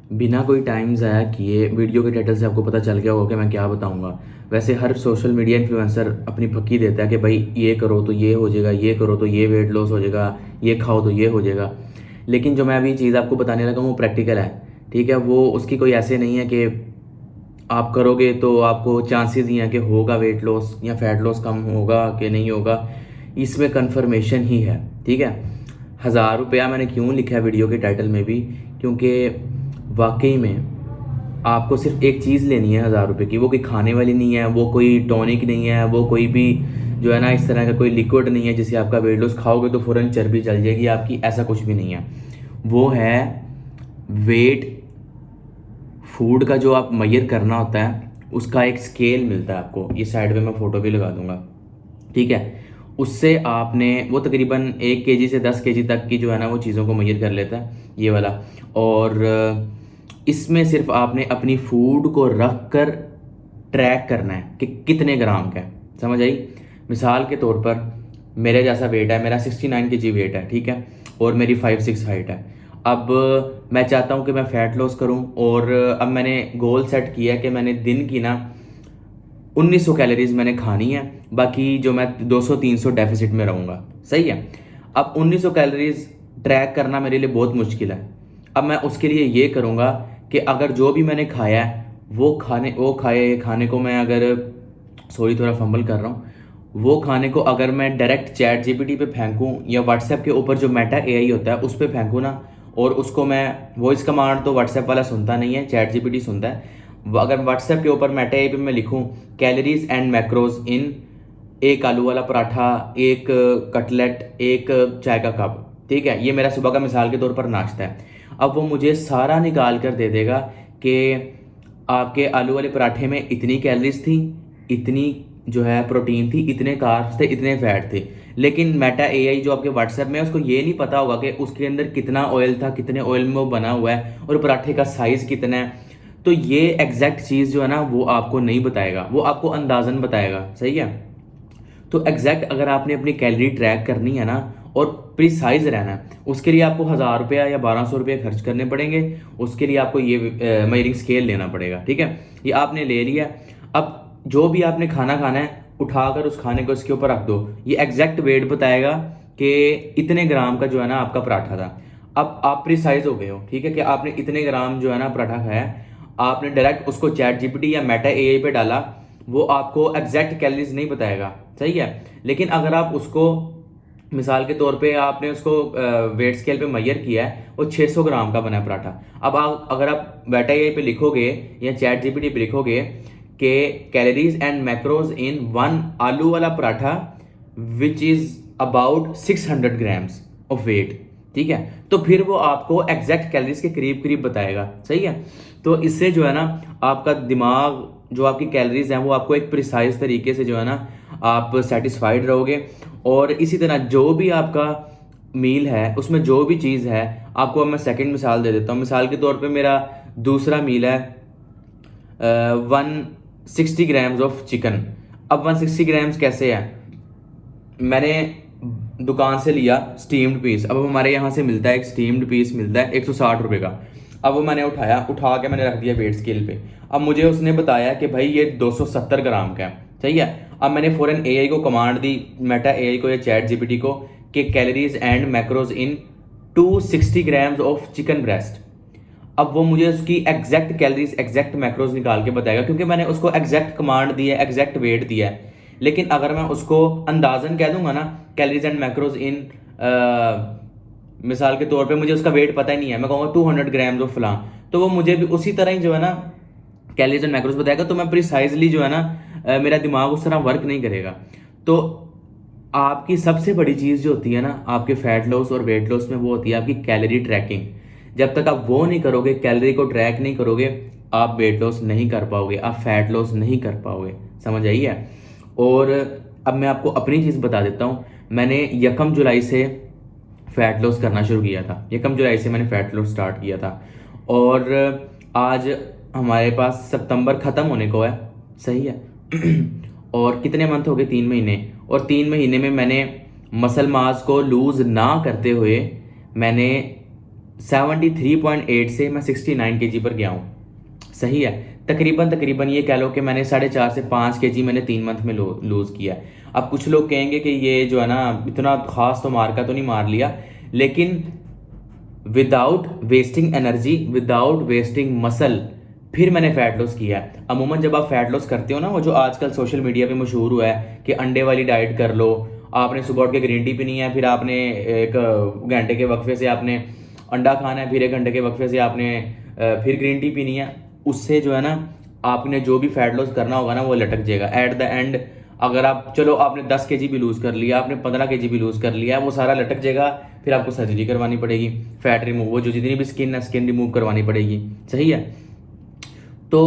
बिना कोई टाइम ज़ाया किए वीडियो के टाइटल से आपको पता चल गया होगा कि मैं क्या बताऊंगा। वैसे हर सोशल मीडिया इन्फ्लुएंसर अपनी फक्की देता है कि भाई ये करो तो ये हो जाएगा, ये करो तो ये वेट लॉस हो जाएगा, ये खाओ तो ये हो जाएगा। लेकिन जो मैं अभी चीज़ आपको बताने लगा हूँ वो प्रैक्टिकल है। ठीक है, वो उसकी कोई ऐसे नहीं है कि आप करोगे तो आपको चांसेस ही हैं कि होगा वेट लॉस या फैट लॉस कम होगा कि नहीं होगा। इसमें कन्फर्मेशन ही है। ठीक है, 1000 रुपया मैंने क्यों लिखा है वीडियो के टाइटल में भी, क्योंकि वाकई में आपको सिर्फ एक चीज़ लेनी है 1000 रुपये की। वो कोई खाने वाली नहीं है, वो कोई टॉनिक नहीं है, वो कोई भी जो है ना इस तरह का कोई लिक्विड नहीं है जिससे आपका वेट लॉस खाओगे तो फ़ौरन चर्बी चल जाएगी आपकी। ऐसा कुछ भी नहीं है। वो है वेट फूड का जो आप मेजर करना होता है उसका एक स्केल मिलता है आपको। ये साइड में मैं फ़ोटो भी लगा दूंगा। ठीक है, उससे आपने वो तकरीबन 1 केजी से 10 केजी तक की जो है ना वो चीज़ों को मेजर कर लेता है ये वाला। और इसमें सिर्फ आपने अपनी फूड को रख कर ट्रैक करना है कि कितने ग्राम का है। समझ आई? मिसाल के तौर पर मेरे जैसा वेट है, मेरा 69 kg वेट है। ठीक है, और मेरी 5'6" हाइट है। अब मैं चाहता हूँ कि मैं फ़ैट लॉस करूँ, और अब मैंने गोल सेट किया है कि मैंने दिन की ना 1900 कैलोरीज मैंने खानी है, बाकी जो मैं 200-300 डेफिसिट में रहूँगा। सही है। अब 1900 कैलोरीज ट्रैक करना मेरे लिए बहुत मुश्किल है। अब मैं उसके लिए ये करूँगा कि अगर जो भी मैंने खाया है वो खाने को मैं अगर, सॉरी थोड़ा फंबल कर रहा हूँ, वो खाने को अगर मैं डायरेक्ट चैट जीपीटी पे फेंकूँ या व्हाट्सएप के ऊपर जो मेटा एआई होता है उस पर फेंकूँ ना, और उसको मैं वॉइस कमांड तो व्हाट्सएप वाला सुनता नहीं है, चैट जीपीटी सुनता है। अगर व्हाट्सएप के ऊपर मेटा एआई पे मैं लिखूँ कैलोरीज एंड मैक्रोज इन एक आलू वाला पराठा, एक कटलेट, एक चाय का कप। ठीक है, ये मेरा सुबह का मिसाल के तौर पर नाश्ता है। अब वो मुझे सारा निकाल कर दे देगा कि आपके आलू वाले पराठे में इतनी कैलोरीज थी, इतनी जो है प्रोटीन थी, इतने कार्ब्स थे, इतने फैट थे। लेकिन मेटा एआई जो आपके व्हाट्सएप में है उसको ये नहीं पता होगा कि उसके अंदर कितना ऑयल था, कितने ऑयल में वो बना हुआ है, और पराठे का साइज़ कितना है। तो ये एग्जैक्ट चीज़ जो है ना वो आपको नहीं बताएगा, वो आपको अंदाजन बताएगा। सही है। तो एग्जैक्ट अगर आपने अपनी कैलोरी ट्रैक करनी है ना और प्रिसाइज रहना है, उसके लिए आपको 1000 रुपया या 1200 रुपये खर्च करने पड़ेंगे। उसके लिए आपको ये मेजरिंग स्केल लेना पड़ेगा। ठीक है, ये आपने ले लिया। अब जो भी आपने खाना खाना है उठाकर उस खाने को इसके ऊपर रख दो। ये एग्जैक्ट वेट बताएगा कि इतने ग्राम का जो है ना आपका पराठा था। अब आप प्रिसाइज हो गए हो। ठीक है, कि आपने इतने ग्राम जो है ना पराठा खाया है। आपने डायरेक्ट उसको चैट जीपीटी या मेटा एआई पे डाला, वो आपको एग्जैक्ट कैलोरीज नहीं बताएगा। सही है। लेकिन अगर आप उसको मिसाल के तौर पे आपने उसको वेट स्केल पे मेजर किया है, वो 600 ग्राम का बना है पराठा। अब आप अगर आप मेटा एआई पे लिखोगे या चैट जीपीटी पे लिखोगे कि calories and macros in one aloo वाला paratha which is about 600 grams of weight. ठीक है, तो फिर वो आपको एग्जैक्ट कैलोरीज के करीब करीब बताएगा। सही है। तो इससे जो है ना आपका दिमाग, जो आपकी कैलोरीज हैं वो आपको एक प्रिसाइज तरीके से जो है ना आप सेटिस्फाइड रहोगे। और इसी तरह जो भी आपका मील है उसमें जो भी चीज़ है, आपको अब मैं सेकंड मिसाल दे देता हूँ। मिसाल के तौर पे मेरा दूसरा मील है 160 ग्राम्स ऑफ चिकन। अब 160 ग्राम्स कैसे है, मैंने दुकान से लिया स्टीम्ड पीस। अब हमारे यहाँ से मिलता है एक स्टीम्ड पीस मिलता है 160 रुपये का। अब वो मैंने उठा के मैंने रख दिया वेट स्केल पे। अब मुझे उसने बताया कि भाई ये 270 ग्राम का है। सही है। अब मैंने फ़ौरन एआई को कमांड दी, मेटा एआई को या चैट जीपीटी को, कि calories and macros in 260 grams of chicken breast. अब वो मुझे उसकी एग्जैक्ट कैलोरीज, एग्जैक्ट मैक्रोज निकाल के बताएगा, क्योंकि मैंने उसको एग्जैक्ट कमांड दी है, एग्जैक्ट वेट दिया है। लेकिन अगर मैं उसको अंदाजन कह दूंगा ना कैलोरीज एंड मैक्रोज इन, मिसाल के तौर पे मुझे उसका वेट पता ही नहीं है, मैं कहूँगा 200 ग्राम्स ऑफ फलां, तो वो मुझे भी उसी तरह ही जो है ना कैलोरीज एंड मैक्रोज बताएगा। तो मैं प्रिसाइजली जो है ना मेरा दिमाग उस तरह वर्क नहीं करेगा। तो आपकी सबसे बड़ी चीज़ जो होती है ना आपके फैट लॉस और वेट लॉस में, वो होती है आपकी कैलोरी ट्रैकिंग। जब तक आप वो नहीं करोगे, कैलोरी को ट्रैक नहीं करोगे, आप वेट लॉस नहीं कर पाओगे, आप फैट लॉस नहीं कर पाओगे। समझ आई है? और अब मैं आपको अपनी चीज़ बता देता हूँ। मैंने 1 जुलाई से फैट लॉस करना शुरू किया था। 1 जुलाई से मैंने फैट लॉस स्टार्ट किया था, और आज हमारे पास सितंबर ख़त्म होने को है। सही है। और कितने मंथ हो गए? 3 महीने। और 3 महीने में मैंने मसल मास को लूज़ ना करते हुए मैंने 73.8 से मैं 69 kg पर गया हूँ। सही है, तकरीबन ये कह लो कि मैंने 4.5 से 5 kg मैंने 3 मंथ में लूज़ किया है। अब कुछ लोग कहेंगे कि ये जो है ना इतना खास तो मार का तो नहीं मार लिया, लेकिन without wasting energy, without wasting muscle, फिर मैंने फैट लॉस किया है। अमूमन जब आप फैट लॉस करते हो ना, वो जो आजकल सोशल मीडिया पे मशहूर हुआ है कि अंडे वाली डाइट कर लो, आपने सुबह उठ के ग्रीन टी पीनी है, फिर आपने एक घंटे के वक्फे से आपने अंडा खाना है, फिर 1 घंटे के वक्फे से आपने फिर ग्रीन टी पीनी है, उससे जो है ना आपने जो भी फैट लॉस करना होगा ना वो लटक जाएगा एट द एंड। अगर आप चलो आपने 10 kg भी लूज़ कर लिया, आपने 15 kg भी लूज़ कर लिया, वो सारा लटक जाएगा, फिर आपको सर्जरी करवानी पड़ेगी, फैट रिमूव, वो जो जितनी भी स्किन है स्किन रिमूव करवानी पड़ेगी। सही है, तो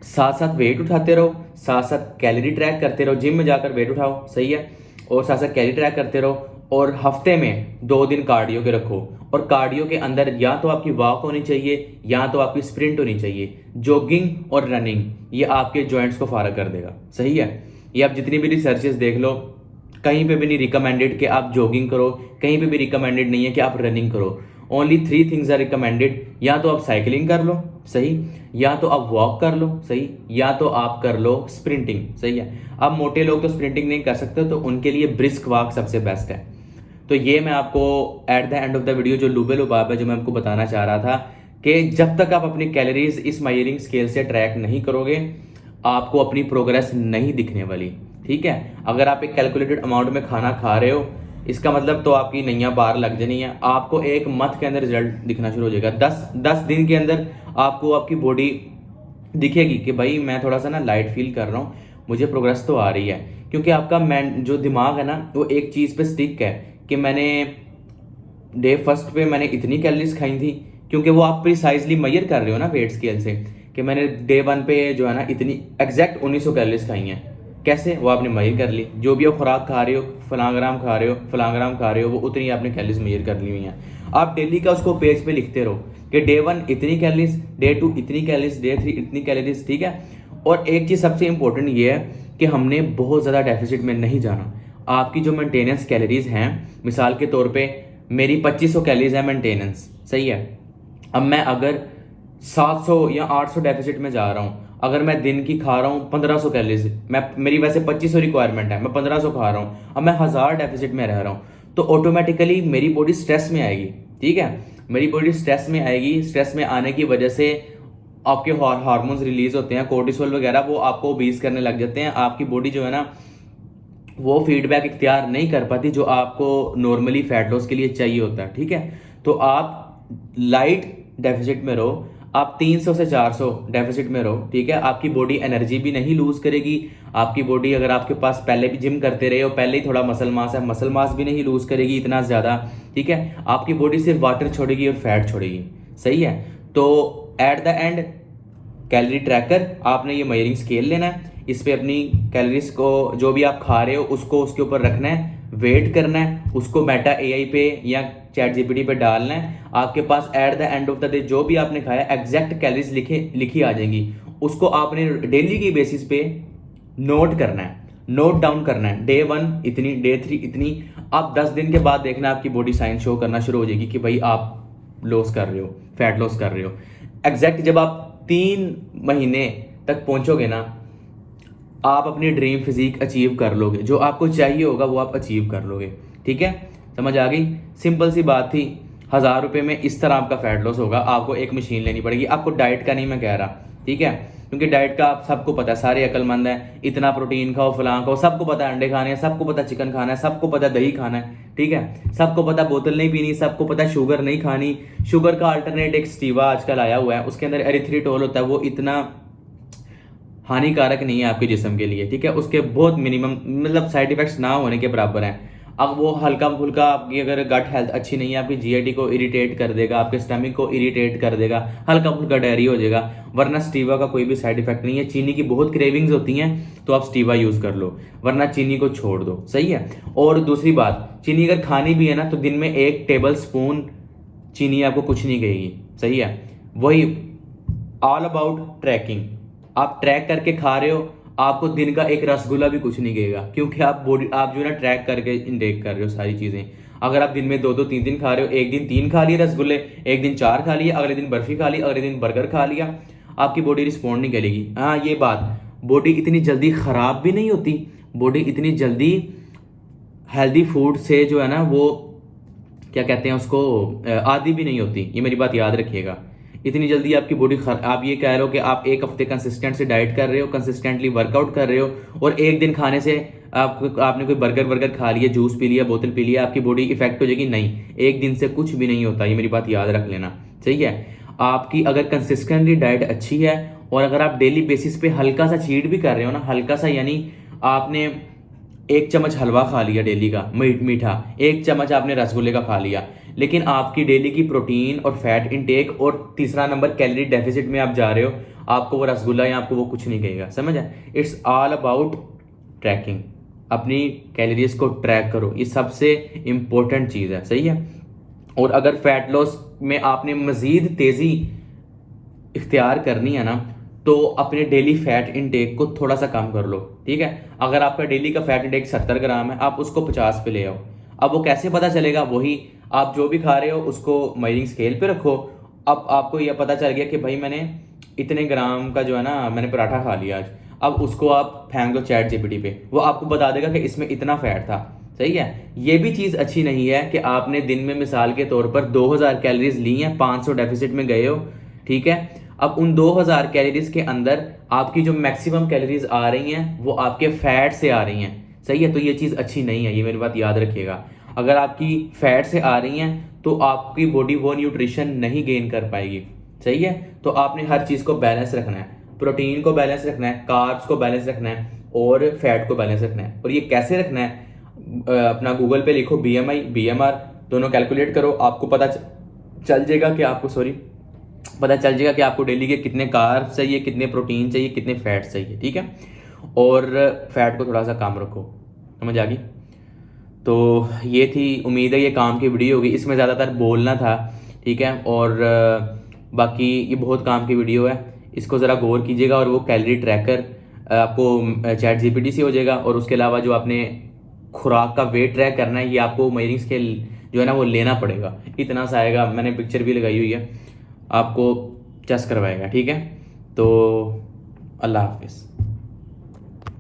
साथ साथ वेट उठाते रहो, साथ साथ कैलोरी ट्रैक करते रहो, जिम में जाकर वेट उठाओ। सही है, और साथ साथ कैलोरी ट्रैक करते रहो, और हफ्ते में 2 दिन कार्डियो के रखो, और कार्डियो के अंदर या तो आपकी वॉक होनी चाहिए या तो आपकी स्प्रिंट होनी चाहिए। जॉगिंग और रनिंग ये आपके जॉइंट्स को फारग कर देगा। सही है, ये आप जितनी भी रिसर्चेस देख लो, कहीं पे भी नहीं रिकमेंडेड कि आप जॉगिंग करो, कहीं पे भी रिकमेंडेड नहीं है कि आप रनिंग करो। ओनली 3 थिंग्स आर रिकमेंडेड, या तो आप साइकिलिंग कर लो, सही, या तो आप वॉक कर लो, सही, या तो आप कर लो स्प्रिंटिंग। सही है, अब मोटे लोग तो स्प्रिंटिंग नहीं कर सकते, तो उनके लिए ब्रिस्क वॉक सबसे बेस्ट है। तो ये मैं आपको eight the end of the video जो लुबे लुबाब है जो मैं आपको बताना चाह रहा था कि जब तक आप अपनी कैलोरीज इस मेजरिंग स्केल से ट्रैक नहीं करोगे, आपको अपनी प्रोग्रेस नहीं दिखने वाली। ठीक है, अगर आप एक कैलकुलेटेड अमाउंट में खाना खा रहे हो, इसका मतलब तो आपकी नैया पार लग जानी है, आपको एक मंथ के अंदर रिजल्ट दिखना शुरू हो जाएगा। 10 दिन के अंदर आपको आपकी बॉडी दिखेगी कि भाई मैं थोड़ा सा ना लाइट फील कर रहा हूँ, मुझे प्रोग्रेस तो आ रही है, क्योंकि आपका जो दिमाग है ना वो एक चीज़ पे स्टिक है कि मैंने डे फर्स्ट पे मैंने इतनी कैलोरीज खाई थी, क्योंकि वो आप प्रिसाइजली मेजर कर रहे हो ना वेट स्केल से कि मैंने डे 1 पे जो है ना इतनी एग्जैक्ट 1900 कैलोरीज खाई हैं। कैसे? वो आपने मेजर कर ली, जो भी आप खुराक खा रहे हो, फलांग्राम खा रहे हो, फलांग्राम खा रहे हो, वो उतनी आपने कैलोरीज मेजर कर ली हुई हैं। आप डेली का उसको पेज पे लिखते रहो कि डे 1 इतनी कैलोरीज, डे 2 इतनी कैलोरीज, डे 3 इतनी कैलोरीज। ठीक है, और एक चीज़ सबसे इंपॉर्टेंट ये है कि हमने बहुत ज़्यादा डेफिसिट में नहीं जाना। आपकी जो मेंटेनेंस कैलोरीज हैं, मिसाल के तौर पे मेरी 2500 कैलोरीज है मेंटेनेंस। सही है, अब मैं अगर 700 या 800 डेफिसिट में जा रहा हूँ, अगर मैं दिन की खा रहा हूँ 1500 कैलोरीज, मेरी वैसे 2500 रिक्वायरमेंट है, मैं 1500 खा रहा हूँ, अब मैं 1000 डेफिसिट में रह रहा हूँ, तो ऑटोमेटिकली मेरी बॉडी स्ट्रेस में आएगी। ठीक है, मेरी बॉडी स्ट्रेस में आएगी, स्ट्रेस में आने की वजह से आपके हार्मोन्स रिलीज होते हैं, कोर्टिसोल वगैरह, वो आपको ओबीज करने लग जाते हैं। आपकी बॉडी जो है ना वो फीडबैक इख्तियार नहीं कर पाती जो आपको नॉर्मली फैट लॉस के लिए चाहिए होता है। ठीक है, तो आप लाइट डेफिसिट में रहो, आप 300 से 400 डेफिसिट में रहो। ठीक है, आपकी बॉडी एनर्जी भी नहीं लूज करेगी, आपकी बॉडी अगर आपके पास पहले भी जिम करते रहे हो, पहले ही थोड़ा मसल मास है, मसल मास भी नहीं लूज करेगी इतना ज़्यादा। ठीक है, आपकी बॉडी सिर्फ वाटर छोड़ेगी और फैट छोड़ेगी। सही है, तो eight the and calorie tracker आपने ये मेजरिंग स्केल लेना है, इस पे अपनी कैलोरीज को जो भी आप खा रहे हो उसको उसके ऊपर रखना है, वेट करना है, उसको मेटा एआई पे या चैट जीपीटी पे डालना है। आपके पास at the end of the day जो भी आपने खाया एग्जैक्ट कैलोरीज लिखी आ जाएंगी, उसको आपने डेली की बेसिस पे नोट करना है, नोट डाउन करना है। डे 1 इतनी, डे 3 इतनी। आप 10 दिन के बाद देखना आपकी बॉडी साइन शो करना शुरू हो जाएगी कि भाई आप लॉस कर रहे हो, फैट लॉस कर रहे हो। एग्जैक्ट जब आप 3 महीने तक पहुंचोगे ना, आप अपनी ड्रीम फिजिक अचीव कर लोगे, जो आपको चाहिए होगा वो आप अचीव कर लोगे। ठीक है, समझ आ गई? सिंपल सी बात थी। 1000 रुपये में इस तरह आपका फैट लॉस होगा। आपको एक मशीन लेनी पड़ेगी, आपको डाइट का नहीं मैं कह रहा। ठीक है, क्योंकि डाइट का आप सबको पता है, सारे अक्लमंद हैं, इतना प्रोटीन खाओ, फलां खाओ, सबको पता है अंडे खाने हैं, सबको पता चिकन खाना है, सबको पता दही खाना है। ठीक है, सबको पता बोतल नहीं पीनी, सबको पता शुगर नहीं खानी। शुगर का अल्टरनेट एक स्टीवा आजकल आया हुआ है, उसके अंदर एरिथ्रिटोल होता है, वो इतना हानिकारक नहीं है आपके जिस्म के लिए। ठीक है, उसके बहुत मिनिमम मतलब साइड इफेक्ट्स ना होने के बराबर हैं। अब वो हल्का फुल्का आपकी अगर गट हेल्थ अच्छी नहीं है, आपकी जीआईटी को इरिटेट कर देगा, आपके स्टमक को इरिटेट कर देगा, हल्का फुल्का डायरी हो जाएगा। वरना स्टीवा का कोई भी साइड इफेक्ट नहीं है। चीनी की बहुत क्रेविंग्स होती हैं तो आप स्टीवा यूज कर लो, वरना चीनी को छोड़ दो। सही है, और दूसरी बात, चीनी अगर खानी भी है ना तो दिन में 1 टेबल स्पून चीनी आपको कुछ नहीं कहेगी। सही है, वही ऑल अबाउट ट्रैकिंग। आप ट्रैक करके खा रहे हो, आपको दिन का एक रसगुल्ला भी कुछ नहीं कहेगा, क्योंकि आप जो है ना ट्रैक करके इनटेक कर रहे हो सारी चीज़ें। अगर आप दिन में 2-2 3-3 खा रहे हो, एक दिन 3 खा लिए रसगुल्ले, एक दिन 4 खा लिए, अगले दिन बर्फी खा ली, अगले दिन बर्गर खा लिया, आपकी बॉडी रिस्पॉन्ड नहीं करेगी। हाँ ये बात, बॉडी इतनी जल्दी ख़राब भी नहीं होती, बॉडी इतनी जल्दी हेल्दी फूड से जो है ना वो क्या कहते हैं उसको आदी भी नहीं होती, ये मेरी बात याद रखिएगा। इतनी जल्दी आपकी बॉडी आप ये कह रहे हो कि आप एक हफ्ते कंसिस्टेंट से डाइट कर रहे हो, कंसिस्टेंटली वर्कआउट कर रहे हो, और एक दिन खाने से आपने कोई बर्गर खा लिया, जूस पी लिया, बोतल पी लिया, आपकी बॉडी इफेक्ट हो जाएगी? नहीं, एक दिन से कुछ भी नहीं होता, ये मेरी बात याद रख लेना। सही है, आपकी अगर कंसिस्टेंटली डाइट अच्छी है और अगर आप डेली बेसिस पे हल्का सा चीट भी कर रहे हो ना, हल्का सा यानी आपने 1 चम्मच हलवा खा लिया डेली का मीठा, 1 चम्मच आपने रसगुल्ले का खा लिया, लेकिन आपकी डेली की प्रोटीन और फैट इनटेक और तीसरा नंबर कैलोरी डेफिसिट में आप जा रहे हो, आपको वो रसगुल्ला या आपको वो कुछ नहीं कहेगा। समझ है? It's all about tracking. अपनी कैलोरीज को ट्रैक करो, ये सबसे इंपॉर्टेंट चीज़ है। सही है? और अगर फैट लॉस में आपने मज़ीद तेज़ी इख्तियार करनी है ना, तो अपने डेली फैट इनटेक को थोड़ा सा कम कर लो। ठीक है? अगर आपका डेली का फैट इनटेक 70 ग्राम है, आप उसको 50 पे ले आओ। अब वो कैसे पता चलेगा? वही आप जो भी खा रहे हो उसको मेजरिंग स्केल पे रखो। अब आपको यह पता चल गया कि भाई मैंने इतने ग्राम का जो है ना मैंने पराठा खा लिया आज, अब उसको आप फेंक दो चैट जीपीटी पे, वो आपको बता देगा कि इसमें इतना फैट था। सही है? ये भी चीज़ अच्छी नहीं है कि आपने दिन में मिसाल के तौर पर 2000 कैलोरीज ली हैं, 500 डेफिसिट में गए हो। ठीक है? अब उन 2000 कैलोरीज के अंदर आपकी जो मैक्सिमम कैलोरीज आ रही हैं वो आपके फैट से आ रही हैं। सही है? तो ये चीज़ अच्छी नहीं है, ये मेरी बात याद रखिएगा। अगर आपकी फैट से आ रही हैं तो आपकी बॉडी वो न्यूट्रिशन नहीं गेन कर पाएगी। सही है? तो आपने हर चीज़ को बैलेंस रखना है, प्रोटीन को बैलेंस रखना है, कार्ब्स को बैलेंस रखना है और फैट को बैलेंस रखना है। और ये कैसे रखना है? अपना गूगल पे लिखो BMI BMR, दोनों कैलकुलेट करो, आपको पता चल जाएगा कि आपको डेली के कितने कार्ब्स चाहिए, कितने प्रोटीन चाहिए, कितने फैट चाहिए। ठीक है? और फैट को थोड़ा सा कम रखो। समझ आ गई? तो ये थी, उम्मीद है ये काम की वीडियो होगी, इसमें ज़्यादातर बोलना था। ठीक है? और बाकी ये बहुत काम की वीडियो है, इसको ज़रा गौर कीजिएगा। और वो कैलोरी ट्रैकर आपको चैट जीपीटी से हो जाएगा। और उसके अलावा जो आपने खुराक का वेट ट्रैक करना है, ये आपको मेजरिंग स्केल जो है ना वो लेना पड़ेगा। इतना सा आएगा, मैंने पिक्चर भी लगाई हुई है, आपको चेस्ट करवाएगा। ठीक है? तो अल्लाह हाफिज़।